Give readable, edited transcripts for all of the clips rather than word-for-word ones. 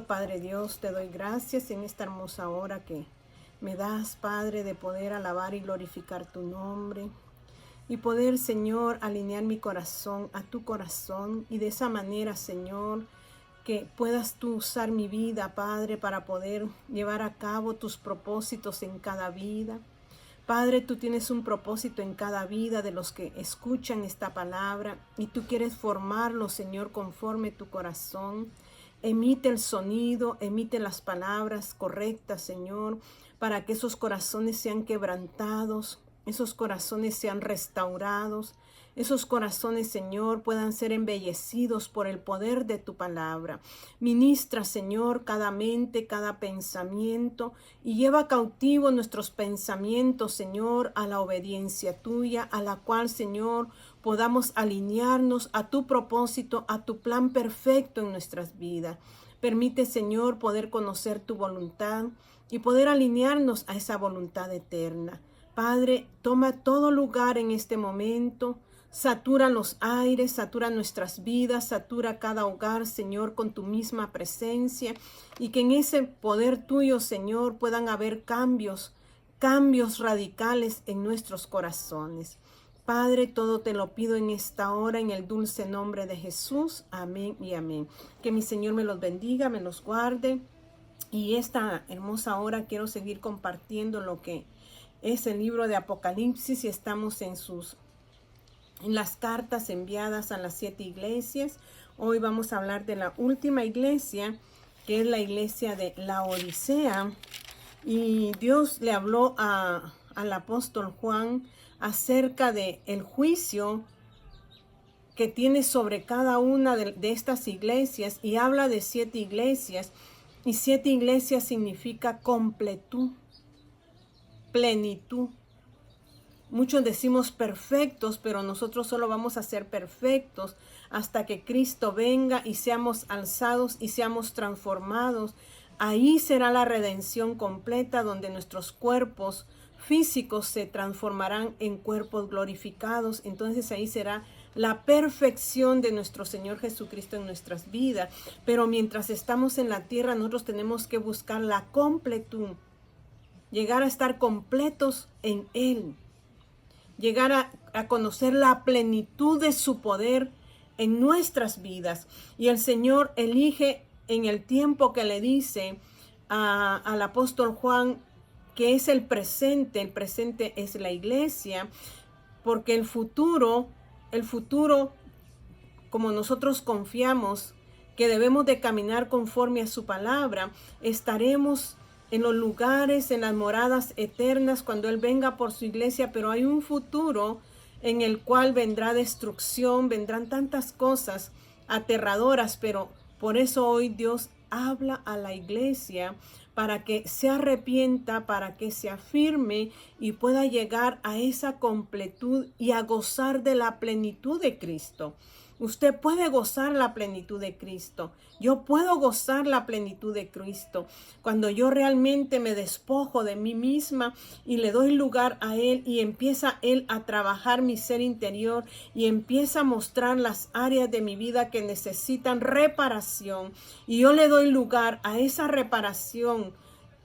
Padre Dios, te doy gracias en esta hermosa hora que me das, Padre, de poder alabar y glorificar tu nombre y poder, Señor, alinear mi corazón a tu corazón y de esa manera, Señor, que puedas tú usar mi vida, Padre, para poder llevar a cabo tus propósitos en cada vida. Padre, tú tienes un propósito en cada vida de los que escuchan esta palabra y tú quieres formarlo, Señor, conforme tu corazón. Emite el sonido, emite las palabras correctas, Señor, para que esos corazones sean quebrantados, esos corazones sean restaurados, esos corazones, Señor, puedan ser embellecidos por el poder de tu palabra. Ministra, Señor, cada mente, cada pensamiento y lleva cautivo nuestros pensamientos, Señor, a la obediencia tuya, a la cual, Señor, podamos alinearnos a tu propósito, a tu plan perfecto en nuestras vidas. Permite, Señor, poder conocer tu voluntad y poder alinearnos a esa voluntad eterna. Padre, toma todo lugar en este momento. Satura los aires, satura nuestras vidas, satura cada hogar, Señor, con tu misma presencia y que en ese poder tuyo, Señor, puedan haber cambios radicales en nuestros corazones. Padre, todo te lo pido en esta hora, en el dulce nombre de Jesús. Amén y amén. Que mi Señor me los bendiga, me los guarde. Y esta hermosa hora quiero seguir compartiendo lo que es el libro de Apocalipsis y estamos en las cartas enviadas a las 7 iglesias. Hoy vamos a hablar de la última iglesia, que es la iglesia de Laodicea. Y Dios le habló al apóstol Juan acerca de el juicio que tiene sobre cada una de estas iglesias, y habla de 7 iglesias, y 7 iglesias significa completud, plenitud. Muchos decimos perfectos, pero nosotros solo vamos a ser perfectos hasta que Cristo venga y seamos alzados y seamos transformados. Ahí será la redención completa, donde nuestros cuerpos físicos se transformarán en cuerpos glorificados. Entonces ahí será la perfección de nuestro Señor Jesucristo en nuestras vidas. Pero mientras estamos en la tierra, nosotros tenemos que buscar la completud, llegar a estar completos en Él. Llegar a conocer la plenitud de su poder en nuestras vidas. Y el Señor elige en el tiempo que le dice al apóstol Juan que es el presente es la iglesia, porque el futuro, como nosotros confiamos que debemos de caminar conforme a su palabra, estaremos en los lugares, en las moradas eternas cuando Él venga por su iglesia, pero hay un futuro en el cual vendrá destrucción, vendrán tantas cosas aterradoras, pero por eso hoy Dios habla a la iglesia para que se arrepienta, para que se afirme y pueda llegar a esa completud y a gozar de la plenitud de Cristo. Usted puede gozar la plenitud de Cristo. Yo puedo gozar la plenitud de Cristo cuando yo realmente me despojo de mí misma y le doy lugar a Él, y empieza Él a trabajar mi ser interior y empieza a mostrar las áreas de mi vida que necesitan reparación, y yo le doy lugar a esa reparación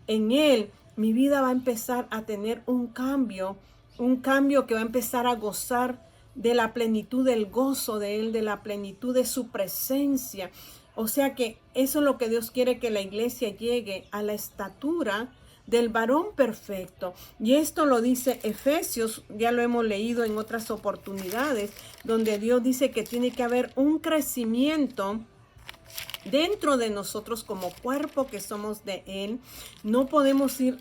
en Él. Mi vida va a empezar a tener un cambio que va a empezar a gozar de la plenitud del gozo de Él, de la plenitud de su presencia. O sea que eso es lo que Dios quiere, que la iglesia llegue a la estatura del varón perfecto. Y esto lo dice Efesios, ya lo hemos leído en otras oportunidades, donde Dios dice que tiene que haber un crecimiento dentro de nosotros como cuerpo que somos de Él. No podemos ir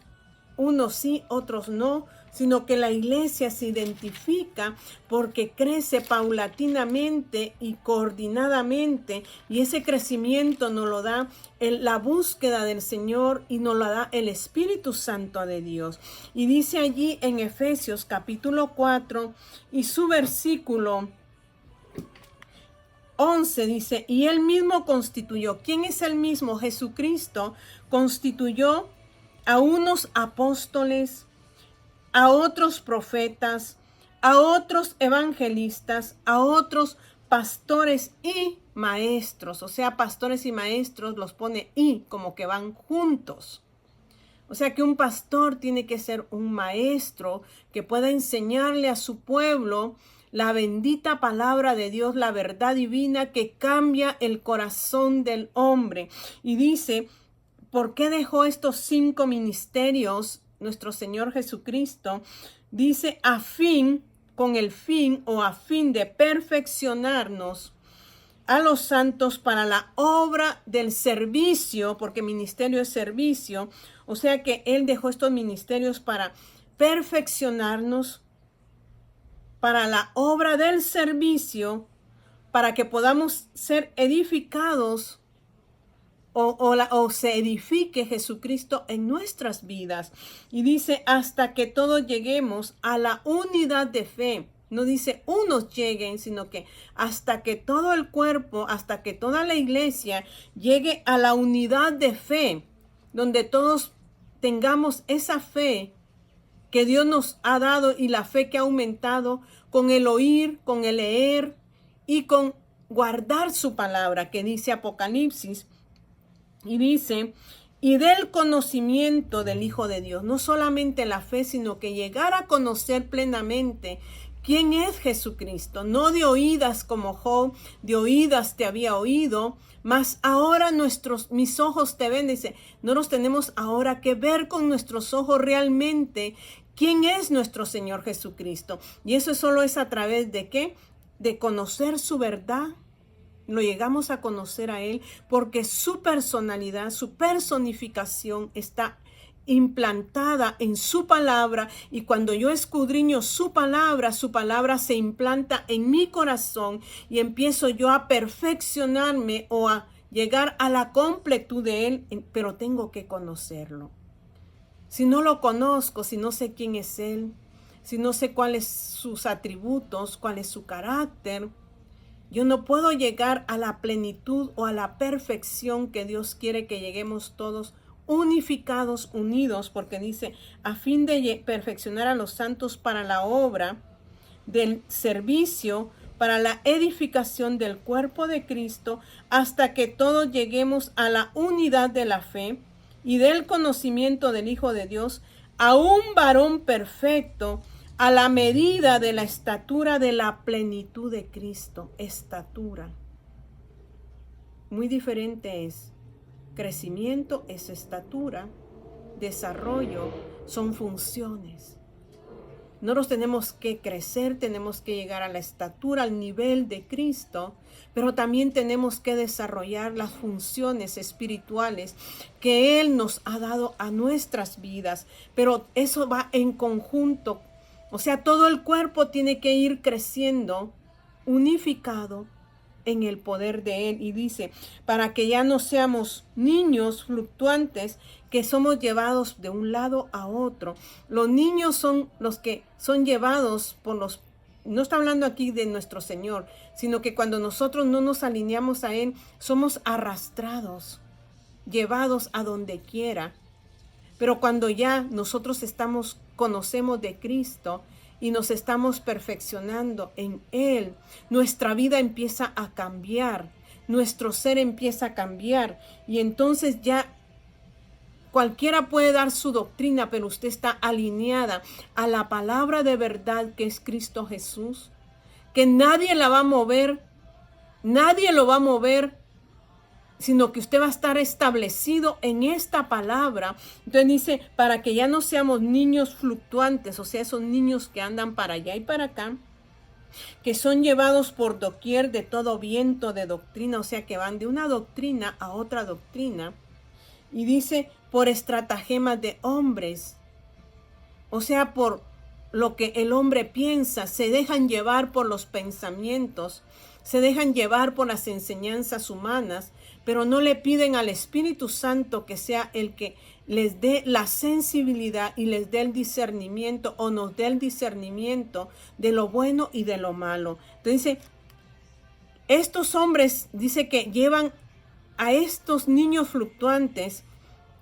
unos sí, otros no, sino que la iglesia se identifica porque crece paulatinamente y coordinadamente, y ese crecimiento nos lo da la búsqueda del Señor y nos lo da el Espíritu Santo de Dios. Y dice allí en Efesios capítulo 4 y su versículo 11 dice: y Él mismo constituyó. ¿Quién es el mismo? Jesucristo constituyó a unos apóstoles, a otros profetas, a otros evangelistas, a otros pastores y maestros. O sea, pastores y maestros los pone y, como que van juntos. O sea que un pastor tiene que ser un maestro que pueda enseñarle a su pueblo la bendita palabra de Dios, la verdad divina que cambia el corazón del hombre. Y dice, ¿por qué dejó estos 5 ministerios nuestro Señor Jesucristo? Dice, con el fin o a fin de perfeccionarnos a los santos para la obra del servicio, porque ministerio es servicio. O sea que Él dejó estos ministerios para perfeccionarnos, para la obra del servicio, para que podamos ser edificados o se edifique Jesucristo en nuestras vidas. Y dice, hasta que todos lleguemos a la unidad de fe. No dice unos lleguen, sino que hasta que todo el cuerpo, hasta que toda la iglesia llegue a la unidad de fe, donde todos tengamos esa fe que Dios nos ha dado y la fe que ha aumentado con el oír, con el leer y con guardar su palabra, que dice Apocalipsis. Y dice, y del conocimiento del Hijo de Dios, no solamente la fe, sino que llegar a conocer plenamente quién es Jesucristo, no de oídas como Job, de oídas te había oído, mas ahora mis ojos te ven. Dice, no nos tenemos ahora que ver con nuestros ojos realmente quién es nuestro Señor Jesucristo. Y eso solo es a través de ¿qué? De conocer su verdad. Lo llegamos a conocer a Él porque su personalidad, su personificación está implantada en su palabra, y cuando yo escudriño su palabra se implanta en mi corazón y empiezo yo a perfeccionarme o a llegar a la completud de Él, pero tengo que conocerlo. Si no lo conozco, si no sé quién es Él, si no sé cuáles sus atributos, cuál es su carácter, yo no puedo llegar a la plenitud o a la perfección que Dios quiere que lleguemos todos unificados, unidos, porque dice, a fin de perfeccionar a los santos para la obra del servicio, para la edificación del cuerpo de Cristo, hasta que todos lleguemos a la unidad de la fe y del conocimiento del Hijo de Dios, a un varón perfecto, a la medida de la estatura de la plenitud de Cristo. Estatura. Muy diferente es. Crecimiento es estatura. Desarrollo son funciones. Nosotros tenemos que crecer, tenemos que llegar a la estatura, al nivel de Cristo, pero también tenemos que desarrollar las funciones espirituales que Él nos ha dado a nuestras vidas. Pero eso va en conjunto. O sea, todo el cuerpo tiene que ir creciendo, unificado en el poder de Él. Y dice, para que ya no seamos niños fluctuantes que somos llevados de un lado a otro. Los niños son los que son llevados por los... No está hablando aquí de nuestro Señor, sino que cuando nosotros no nos alineamos a Él, somos arrastrados, llevados a donde quiera. Pero cuando ya nosotros conocemos de Cristo y nos estamos perfeccionando en Él, nuestra vida empieza a cambiar, nuestro ser empieza a cambiar, y entonces ya cualquiera puede dar su doctrina, pero usted está alineada a la palabra de verdad que es Cristo Jesús, que nadie la va a mover, nadie lo va a mover, sino que usted va a estar establecido en esta palabra. Entonces dice, para que ya no seamos niños fluctuantes, o sea, esos niños que andan para allá y para acá, que son llevados por doquier de todo viento de doctrina, o sea, que van de una doctrina a otra doctrina. Y dice, por estratagemas de hombres, o sea, por lo que el hombre piensa, se dejan llevar por los pensamientos, se dejan llevar por las enseñanzas humanas, pero no le piden al Espíritu Santo que sea el que les dé la sensibilidad y les dé el discernimiento, o nos dé el discernimiento de lo bueno y de lo malo. Entonces, estos hombres, dice que llevan a estos niños fluctuantes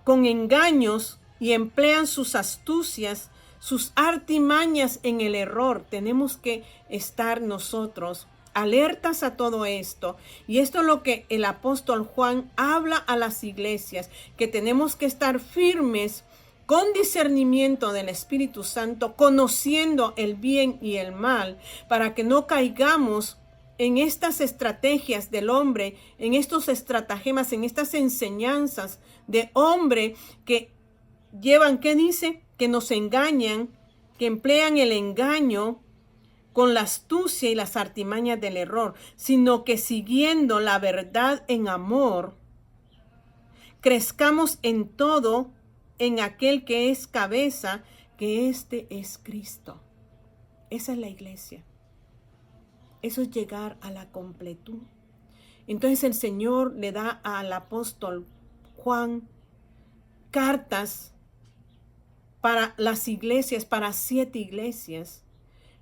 con engaños y emplean sus astucias, sus artimañas en el error. Tenemos que estar nosotros alertas a todo esto. Y esto es lo que el apóstol Juan habla a las iglesias, que tenemos que estar firmes con discernimiento del Espíritu Santo, conociendo el bien y el mal, para que no caigamos en estas estrategias del hombre, en estos estratagemas, en estas enseñanzas de hombre que llevan, ¿qué dice? Que nos engañan, que emplean el engaño con la astucia y las artimañas del error, sino que siguiendo la verdad en amor, crezcamos en todo en aquel que es cabeza, que este es Cristo. Esa es la iglesia. Eso es llegar a la completud. Entonces el Señor le da al apóstol Juan cartas para las iglesias, para 7 iglesias,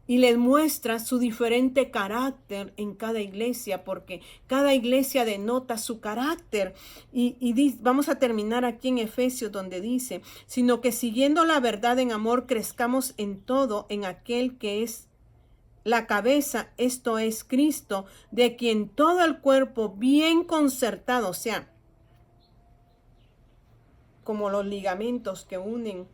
y les muestra su diferente carácter en cada iglesia, porque cada iglesia denota su carácter. Y vamos a terminar aquí en Efesios, donde dice, sino que siguiendo la verdad en amor, crezcamos en todo en aquel que es la cabeza, esto es Cristo, de quien todo el cuerpo bien concertado, o sea, como los ligamentos que unen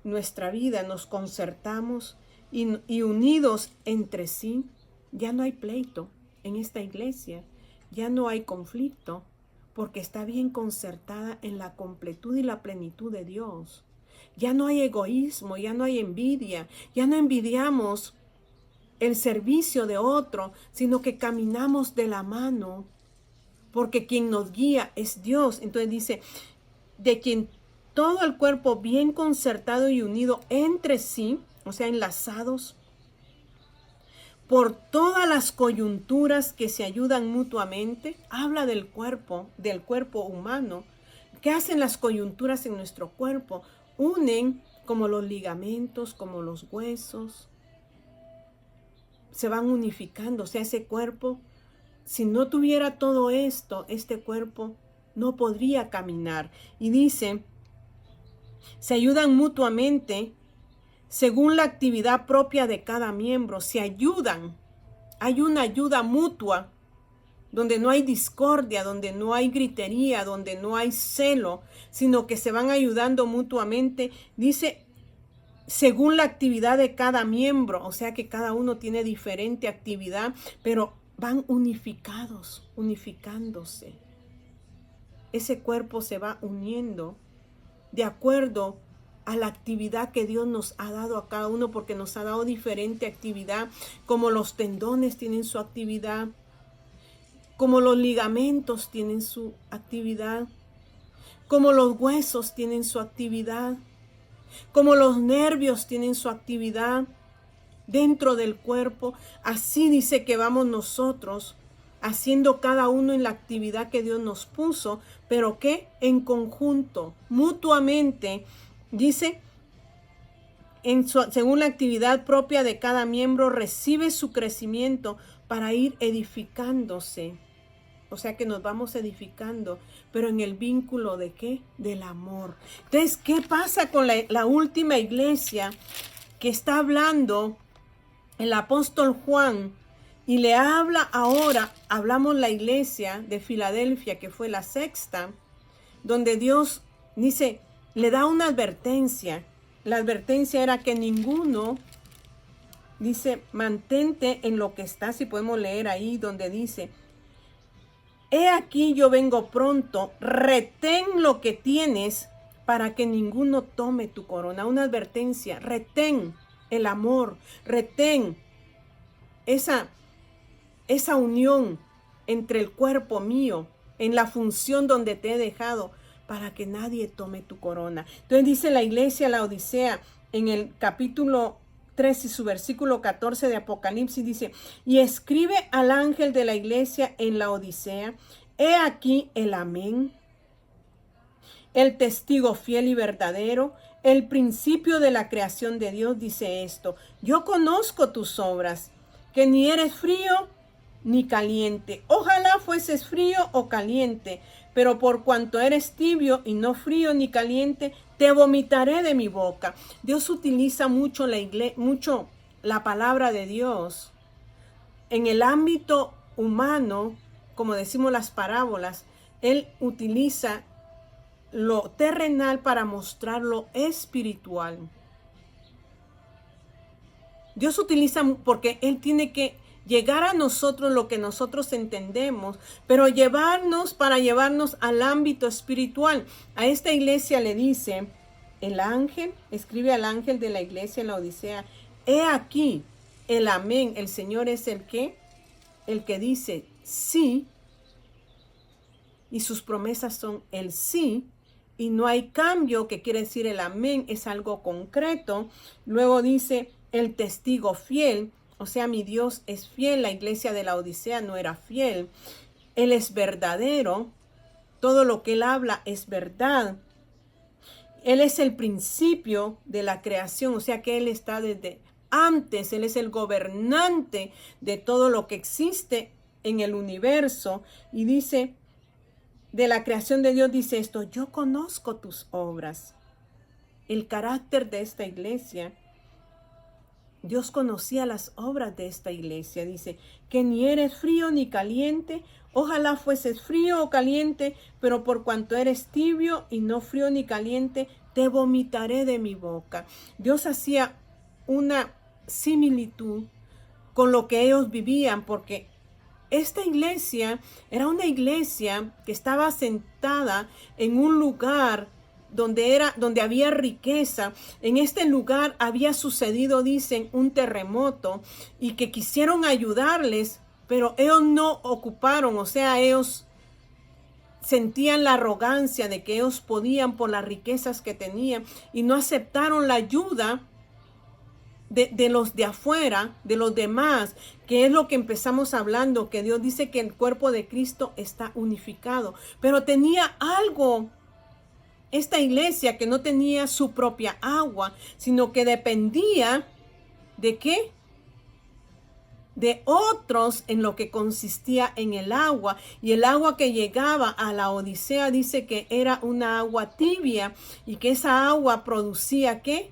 nuestra vida, nos concertamos y unidos entre sí. Ya no hay pleito en esta iglesia, ya no hay conflicto, porque está bien concertada en la completud y la plenitud de Dios. Ya no hay egoísmo, ya no hay envidia, ya no envidiamos el servicio de otro, sino que caminamos de la mano, porque quien nos guía es Dios. Entonces dice, de quien todo el cuerpo bien concertado y unido entre sí, o sea, enlazados por todas las coyunturas que se ayudan mutuamente. Habla del cuerpo humano. ¿Qué hacen las coyunturas en nuestro cuerpo? Unen como los ligamentos, como los huesos. Se van unificando, o sea, ese cuerpo, si no tuviera todo esto, este cuerpo no podría caminar. Y dice, se ayudan mutuamente según la actividad propia de cada miembro. Se ayudan, hay una ayuda mutua, donde no hay discordia, donde no hay gritería, donde no hay celo, sino que se van ayudando mutuamente. Dice, según la actividad de cada miembro, o sea que cada uno tiene diferente actividad, pero van unificados, unificándose. Ese cuerpo se va uniendo de acuerdo a la actividad que Dios nos ha dado a cada uno, porque nos ha dado diferente actividad, como los tendones tienen su actividad, como los ligamentos tienen su actividad, como los huesos tienen su actividad, como los nervios tienen su actividad dentro del cuerpo. Así dice que vamos nosotros haciendo cada uno en la actividad que Dios nos puso, pero que en conjunto, mutuamente, dice, según la actividad propia de cada miembro, recibe su crecimiento para ir edificándose. O sea que nos vamos edificando, pero en el vínculo de ¿qué? Del amor. Entonces, ¿qué pasa con la última iglesia que está hablando el apóstol Juan? Y le habla ahora, hablamos la iglesia de Filadelfia, que fue la 6ª, donde Dios dice, le da una advertencia. La advertencia era que ninguno, dice, mantente en lo que está. Si podemos leer ahí donde dice, he aquí yo vengo pronto, retén lo que tienes para que ninguno tome tu corona. Una advertencia, retén el amor, retén esa unión entre el cuerpo mío, en la función donde te he dejado, para que nadie tome tu corona. Entonces dice la iglesia, la Odisea, en el capítulo 3 y su versículo 14 de Apocalipsis, dice, y escribe al ángel de la iglesia en la Odisea, he aquí el amén, el testigo fiel y verdadero, el principio de la creación de Dios, dice esto, yo conozco tus obras, que ni eres frío ni caliente. Ojalá fueses frío o caliente, pero por cuanto eres tibio y no frío ni caliente, te vomitaré de mi boca. Dios utiliza mucho la palabra de Dios en el ámbito humano, como decimos las parábolas, Él utiliza lo terrenal para mostrar lo espiritual. Dios utiliza porque Él tiene que llegar a nosotros lo que nosotros entendemos, pero para llevarnos al ámbito espiritual. A esta iglesia le dice el ángel, escribe al ángel de la iglesia en la Odisea: he aquí el amén. El Señor es el que dice sí, y sus promesas son el sí, y no hay cambio, que quiere decir el amén, es algo concreto. Luego dice el testigo fiel, o sea, mi Dios es fiel. La iglesia de la Odisea no era fiel. Él es verdadero, todo lo que Él habla es verdad. Él es el principio de la creación, o sea que Él está desde antes. Él es el gobernante de todo lo que existe en el universo. Y dice, de la creación de Dios dice esto: yo conozco tus obras. El carácter de esta iglesia, Dios conocía las obras de esta iglesia. Dice que ni eres frío ni caliente. Ojalá fueses frío o caliente, pero por cuanto eres tibio y no frío ni caliente, te vomitaré de mi boca. Dios hacía una similitud con lo que ellos vivían, porque esta iglesia era una iglesia que estaba sentada en un lugar donde había riqueza. En este lugar había sucedido, dicen, un terremoto, y que quisieron ayudarles, pero ellos no ocuparon, o sea, ellos sentían la arrogancia de que ellos podían por las riquezas que tenían, y no aceptaron la ayuda de los de afuera, de los demás, que es lo que empezamos hablando, que Dios dice que el cuerpo de Cristo está unificado. Pero tenía algo esta iglesia, que no tenía su propia agua, sino que dependía ¿de qué? De otros, en lo que consistía en el agua. Y el agua que llegaba a la Odisea dice que era una agua tibia, y que esa agua producía ¿qué?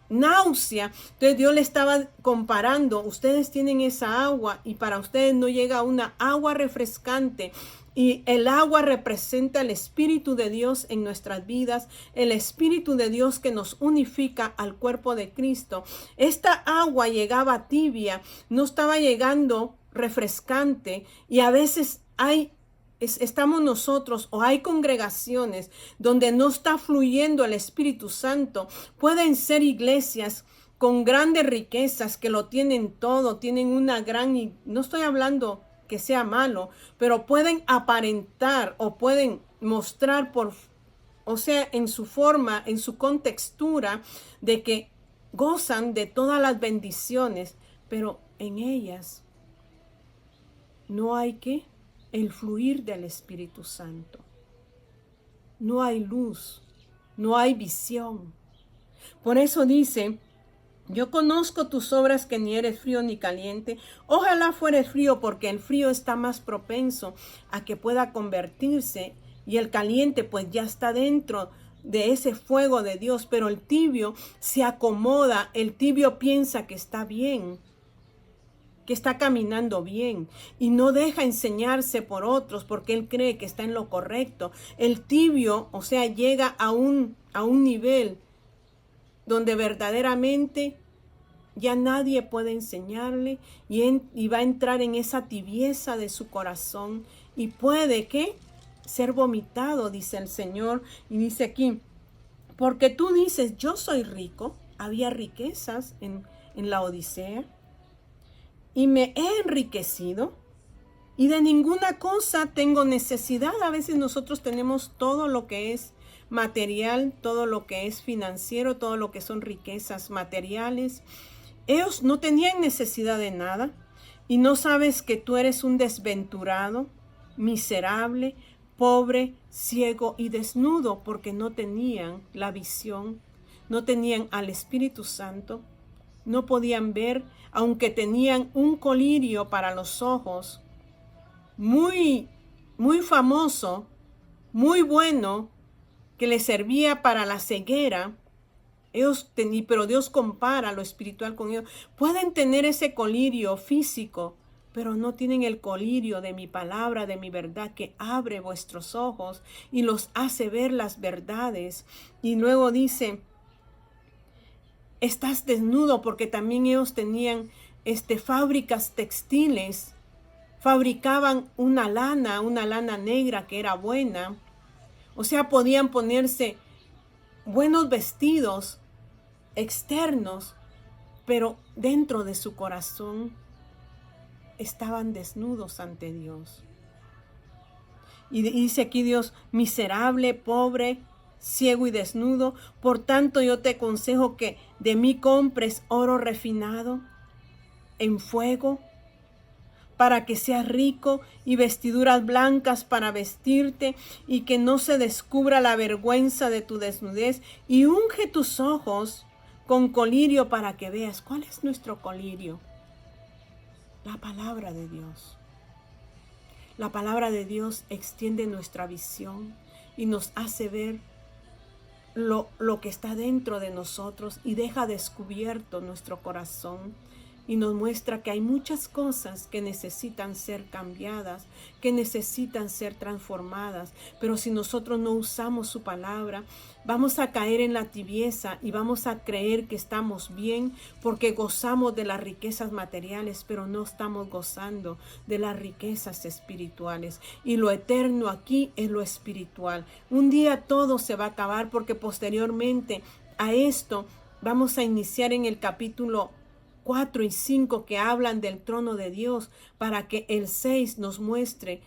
Náusea. Entonces Dios le estaba comparando: ustedes tienen esa agua y para ustedes no llega una agua refrescante. Y el agua representa el Espíritu de Dios en nuestras vidas, el Espíritu de Dios que nos unifica al cuerpo de Cristo. Esta agua llegaba tibia, no estaba llegando refrescante, y a veces estamos nosotros, o hay congregaciones donde no está fluyendo el Espíritu Santo. Pueden ser iglesias con grandes riquezas, que lo tienen todo, tienen una gran, no estoy hablando que sea malo, pero pueden aparentar o pueden mostrar o sea, en su forma, en su contextura, de que gozan de todas las bendiciones, pero en ellas no hay el fluir del Espíritu Santo. No hay luz, no hay visión. Por eso dice: yo conozco tus obras, que ni eres frío ni caliente. Ojalá fueres frío, porque el frío está más propenso a que pueda convertirse, y el caliente pues ya está dentro de ese fuego de Dios. Pero el tibio se acomoda, el tibio piensa que está bien, que está caminando bien, y no deja enseñarse por otros porque él cree que está en lo correcto. El tibio, o sea, llega a un nivel donde verdaderamente ya nadie puede enseñarle, y va a entrar en esa tibieza de su corazón, y puede ser vomitado, dice el Señor. Y dice aquí: porque tú dices, yo soy rico. Había riquezas en la Odisea, y me he enriquecido, y de ninguna cosa tengo necesidad. A veces nosotros tenemos todo lo que es material, todo lo que es financiero, todo lo que son riquezas materiales. Ellos no tenían necesidad de nada. Y no sabes que tú eres un desventurado, miserable, pobre, ciego y desnudo, porque no tenían la visión, no tenían al Espíritu Santo, no podían ver, aunque tenían un colirio para los ojos, muy, muy famoso, muy bueno, que les servía para la ceguera. Pero Dios compara lo espiritual con ellos. Pueden tener ese colirio físico, pero no tienen el colirio de mi palabra, de mi verdad, que abre vuestros ojos y los hace ver las verdades. Y luego dice, estás desnudo, porque también ellos tenían fábricas textiles, fabricaban una lana negra que era buena. O sea, podían ponerse buenos vestidos externos, pero dentro de su corazón estaban desnudos ante Dios. Y dice aquí Dios, miserable, pobre, ciego y desnudo, por tanto yo te aconsejo que de mí compres oro refinado en fuego, para que seas rico, y vestiduras blancas para vestirte, y que no se descubra la vergüenza de tu desnudez, y unge tus ojos con colirio para que veas. ¿Cuál es nuestro colirio? La palabra de Dios. La palabra de Dios extiende nuestra visión y nos hace ver lo que está dentro de nosotros y deja descubierto nuestro corazón. Y nos muestra que hay muchas cosas que necesitan ser cambiadas, que necesitan ser transformadas. Pero si nosotros no usamos su palabra, vamos a caer en la tibieza y vamos a creer que estamos bien porque gozamos de las riquezas materiales, pero no estamos gozando de las riquezas espirituales. Y lo eterno aquí es lo espiritual. Un día todo se va a acabar, porque posteriormente a esto vamos a iniciar en el capítulo 4 y 5 que hablan del trono de Dios, para que el 6 nos muestre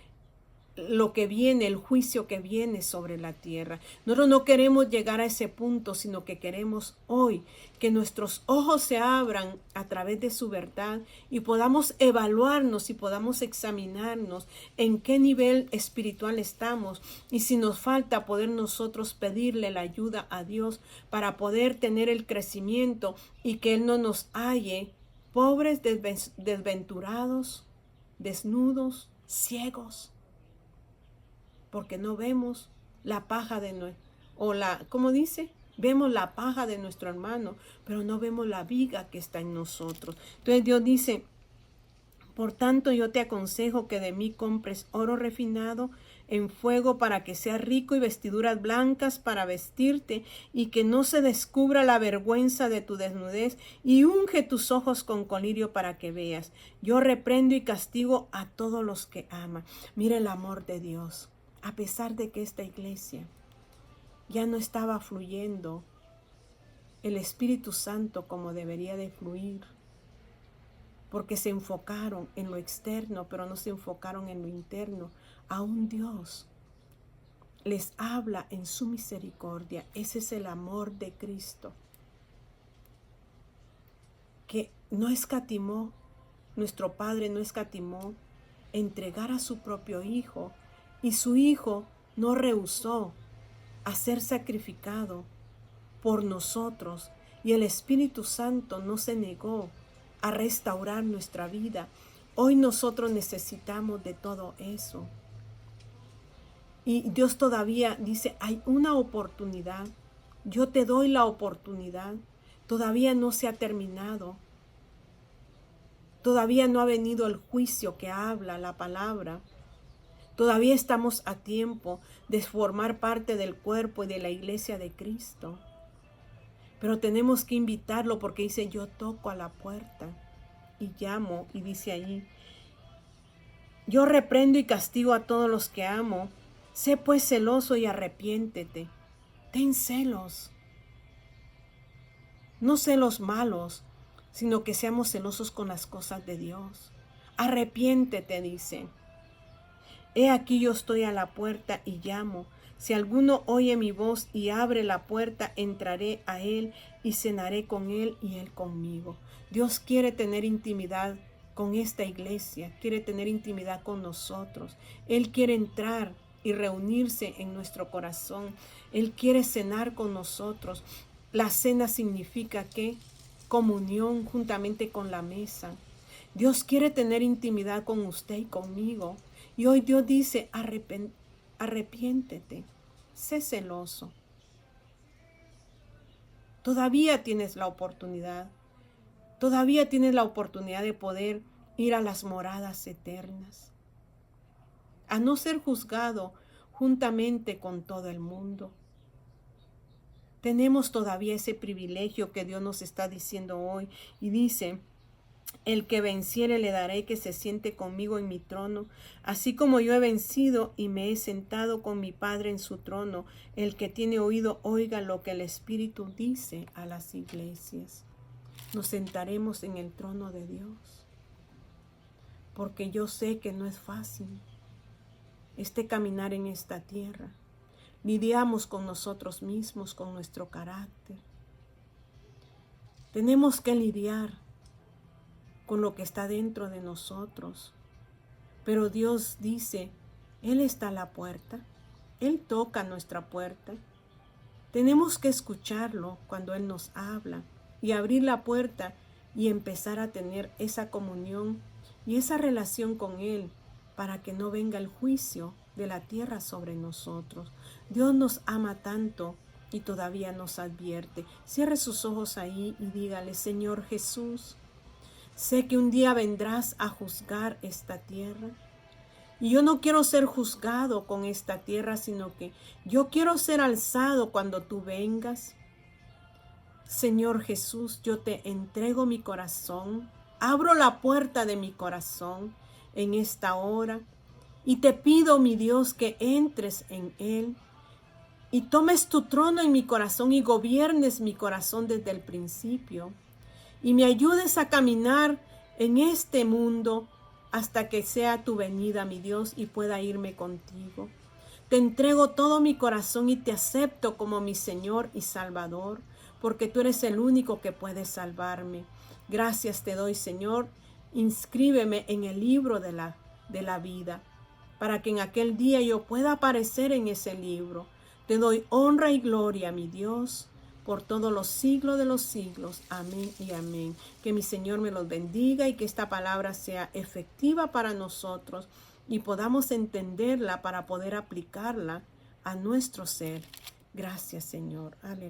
lo que viene, el juicio que viene sobre la tierra. Nosotros no queremos llegar a ese punto, sino que queremos hoy que nuestros ojos se abran a través de su verdad y podamos evaluarnos y podamos examinarnos en qué nivel espiritual estamos, y si nos falta poder nosotros pedirle la ayuda a Dios para poder tener el crecimiento y que Él no nos halle pobres, desventurados, desnudos, ciegos, porque no vemos la paja de ¿cómo dice? Vemos la paja de nuestro hermano, pero no vemos la viga que está en nosotros. Entonces Dios dice, por tanto yo te aconsejo que de mí compres oro refinado en fuego, para que seas rico, y vestiduras blancas para vestirte, y que no se descubra la vergüenza de tu desnudez, y unge tus ojos con colirio para que veas. Yo reprendo y castigo a todos los que aman. Mira el amor de Dios. A pesar de que esta iglesia ya no estaba fluyendo el Espíritu Santo como debería de fluir, porque se enfocaron en lo externo, pero no se enfocaron en lo interno, aún Dios les habla en su misericordia. Ese es el amor de Cristo, que no escatimó, nuestro Padre no escatimó entregar a su propio Hijo, y su Hijo no rehusó a ser sacrificado por nosotros, y el Espíritu Santo no se negó a restaurar nuestra vida. Hoy nosotros necesitamos de todo eso. Y Dios todavía dice, hay una oportunidad. Yo te doy la oportunidad. Todavía no se ha terminado. Todavía no ha venido el juicio que habla la palabra. Todavía estamos a tiempo de formar parte del cuerpo y de la iglesia de Cristo. Pero tenemos que invitarlo, porque dice, yo toco a la puerta y llamo, y dice allí, yo reprendo y castigo a todos los que amo. Sé pues celoso y arrepiéntete. Ten celos. No celos malos, sino que seamos celosos con las cosas de Dios. Arrepiéntete, dice. He aquí yo estoy a la puerta y llamo. Si alguno oye mi voz y abre la puerta, entraré a él y cenaré con él y él conmigo. Dios quiere tener intimidad con esta iglesia, quiere tener intimidad con nosotros. Él quiere entrar y reunirse en nuestro corazón. Él quiere cenar con nosotros. La cena significa ¿qué? Comunión juntamente con la mesa. Dios quiere tener intimidad con usted y conmigo. Y hoy Dios dice, arrepiéntete, sé celoso. Todavía tienes la oportunidad. Todavía tienes la oportunidad de poder ir a las moradas eternas, a no ser juzgado juntamente con todo el mundo. Tenemos todavía ese privilegio que Dios nos está diciendo hoy y dice: el que venciere le daré que se siente conmigo en mi trono, así como yo he vencido y me he sentado con mi Padre en su trono. El que tiene oído, oiga lo que el Espíritu dice a las iglesias. Nos sentaremos en el trono de Dios, porque yo sé que no es fácil caminar en esta tierra. Lidiamos con nosotros mismos, con nuestro carácter. Tenemos que lidiar con lo que está dentro de nosotros. Pero Dios dice, Él está a la puerta, Él toca nuestra puerta. Tenemos que escucharlo cuando Él nos habla y abrir la puerta y empezar a tener esa comunión y esa relación con Él para que no venga el juicio de la tierra sobre nosotros. Dios nos ama tanto y todavía nos advierte. Cierre sus ojos ahí y dígale: Señor Jesús, sé que un día vendrás a juzgar esta tierra. Y yo no quiero ser juzgado con esta tierra, sino que yo quiero ser alzado cuando tú vengas. Señor Jesús, yo te entrego mi corazón. Abro la puerta de mi corazón en esta hora. Y te pido, mi Dios, que entres en él y tomes tu trono en mi corazón y gobiernes mi corazón desde el principio. Y me ayudes a caminar en este mundo hasta que sea tu venida, mi Dios, y pueda irme contigo. Te entrego todo mi corazón y te acepto como mi Señor y Salvador, porque tú eres el único que puede salvarme. Gracias te doy, Señor. Inscríbeme en el libro de la vida, para que en aquel día yo pueda aparecer en ese libro. Te doy honra y gloria, mi Dios, por todos los siglos de los siglos. Amén y amén. Que mi Señor me los bendiga y que esta palabra sea efectiva para nosotros y podamos entenderla para poder aplicarla a nuestro ser. Gracias, Señor. Aleluya.